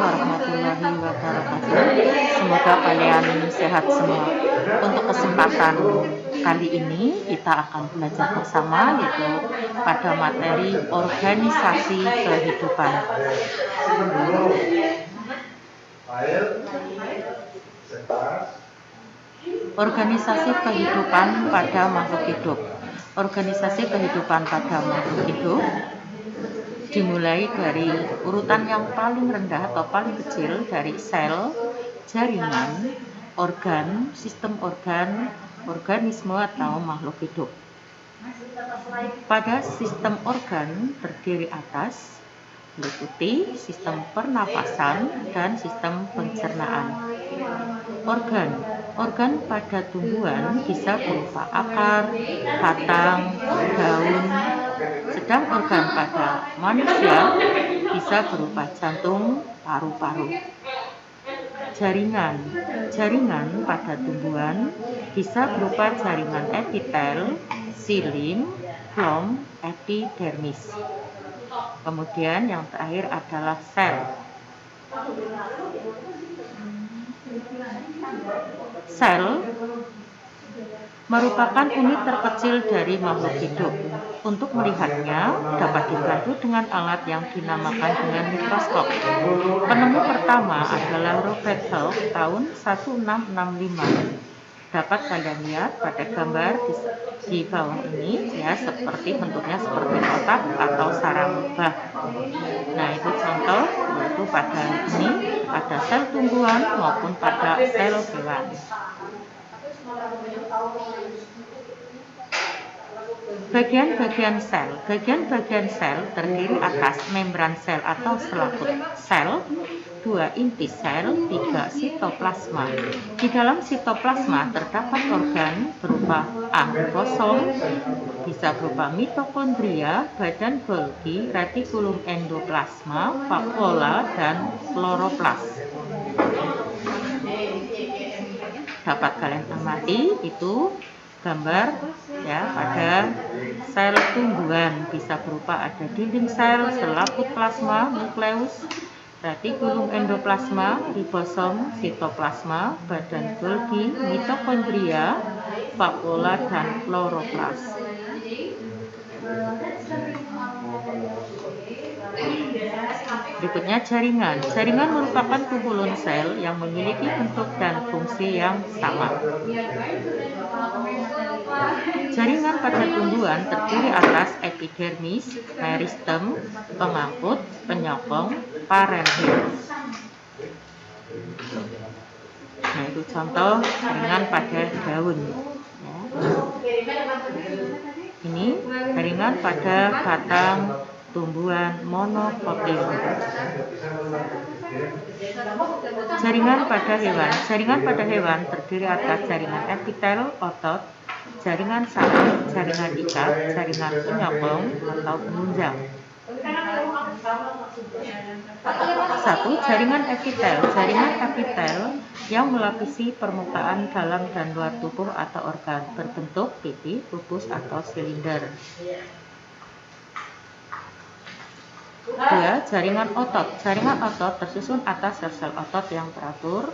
warahmatullahi wabarakatuh. Semoga kalian sehat semua. Untuk kesempatan kali ini kita akan belajar bersama yaitu pada materi organisasi kehidupan. Organisasi kehidupan pada makhluk hidup. Organisasi kehidupan pada makhluk hidup dimulai dari urutan yang paling rendah atau paling kecil dari sel, jaringan, organ, sistem organ, organisme atau makhluk hidup. Pada sistem organ terdiri atas meliputi sistem pernapasan dan sistem pencernaan. Organ pada tumbuhan bisa berupa akar, batang, daun, sedang organ pada manusia bisa berupa jantung, paru-paru. Jaringan pada tumbuhan bisa berupa jaringan epitel, xilin, floem, epidermis. Kemudian yang terakhir adalah sel. Sel merupakan unit terkecil dari makhluk hidup. Untuk melihatnya dapat dibantu dengan alat yang dinamakan dengan mikroskop. Penemu pertama adalah Robert Hooke tahun 1665. Dapat kalian lihat pada gambar di bawah ini ya, seperti bentuknya seperti kotak atau sarang lebah. Nah, itu contoh yaitu pada ini pada sel tumbuhan maupun pada sel hewan. Bagian-bagian sel terdiri atas membran sel atau selaput sel, 2 inti sel, 3 sitoplasma. Di dalam sitoplasma terdapat organ berupa angiosom, bisa berupa mitokondria, badan Golgi, retikulum endoplasma, vakuola, dan kloroplas. Dapat kalian amati itu gambar ya pada sel tumbuhan, bisa berupa ada dinding sel, selaput plasma, nukleus, retikulum endoplasma, ribosom, sitoplasma, badan Golgi, mitokondria, vakuola, dan kloroplas. Berikutnya jaringan. Jaringan merupakan kumpulan sel yang memiliki bentuk dan fungsi yang sama. Jaringan pada tumbuhan terdiri atas epidermis, meristem, pengangkut, penyokong, parenhim. Nah, itu contoh jaringan pada daun. Ya. Ini jaringan pada batang tumbuhan monokotil. Jaringan pada hewan terdiri atas jaringan epitel, otot, jaringan saraf, jaringan ikat, jaringan penyokong atau penunjang. 1. Jaringan epitel. Jaringan epitel yang melapisi permukaan dalam dan luar tubuh atau organ, berbentuk pipi, kubus atau silinder. 2. Jaringan otot. Jaringan otot tersusun atas sel-sel otot yang teratur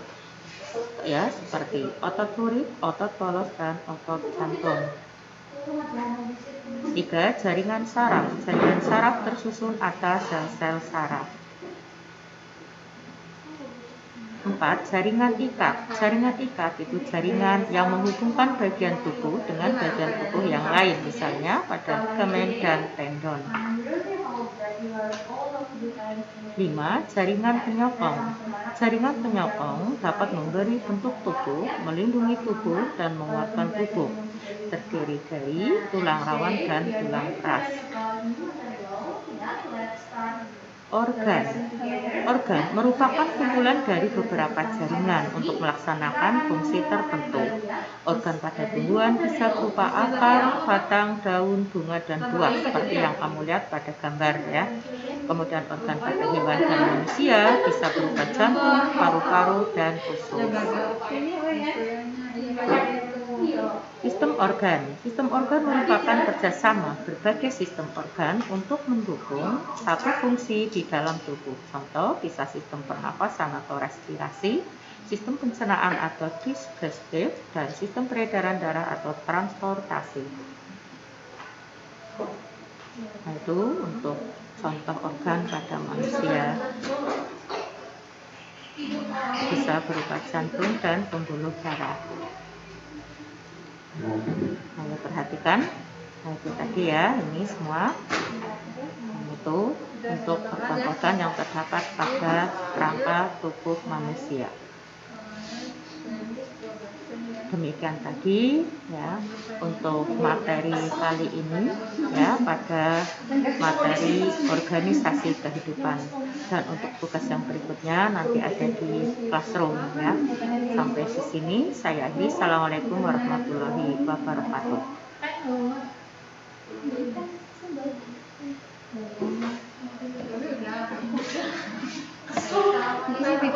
ya, seperti otot lurik, otot polos, dan otot jantung. 3. Jaringan saraf. Jaringan saraf tersusun atas sel-sel saraf. 4. Jaringan ikat. Jaringan ikat itu jaringan yang menghubungkan bagian tubuh dengan bagian tubuh yang lain, misalnya pada ligamen dan tendon. 5. Jaringan penyokong. Jaringan penyokong dapat memberi bentuk tubuh, melindungi tubuh, dan menguatkan tubuh. Terdiri dari tulang rawan dan tulang keras. Organ merupakan kumpulan dari beberapa jaringan untuk melaksanakan fungsi tertentu. Organ pada tumbuhan bisa berupa akar, batang, daun, bunga, dan buah seperti yang kamu lihat pada gambar ya. Kemudian organ pada hewan dan manusia bisa berupa jantung, paru-paru, dan usus. Sistem organ. Sistem organ merupakan kerjasama berbagai sistem organ untuk mendukung satu fungsi di dalam tubuh. Contoh bisa sistem pernapasan atau respirasi, sistem pencernaan atau digestif, dan sistem peredaran darah atau transportasi. Nah, itu untuk contoh organ pada manusia. Bisa berupa jantung dan pembuluh darah. Ayo perhatikan. Nah, itu tadi ya, ini semua. Itu untuk organ-organ yang terdapat pada kerangka tubuh manusia. Demikian tadi ya untuk materi kali ini ya pada materi organisasi kehidupan, dan untuk tugas yang berikutnya nanti ada di classroom ya. Sampai di sini saya akhiri. Assalamualaikum warahmatullahi wabarakatuh. Ini di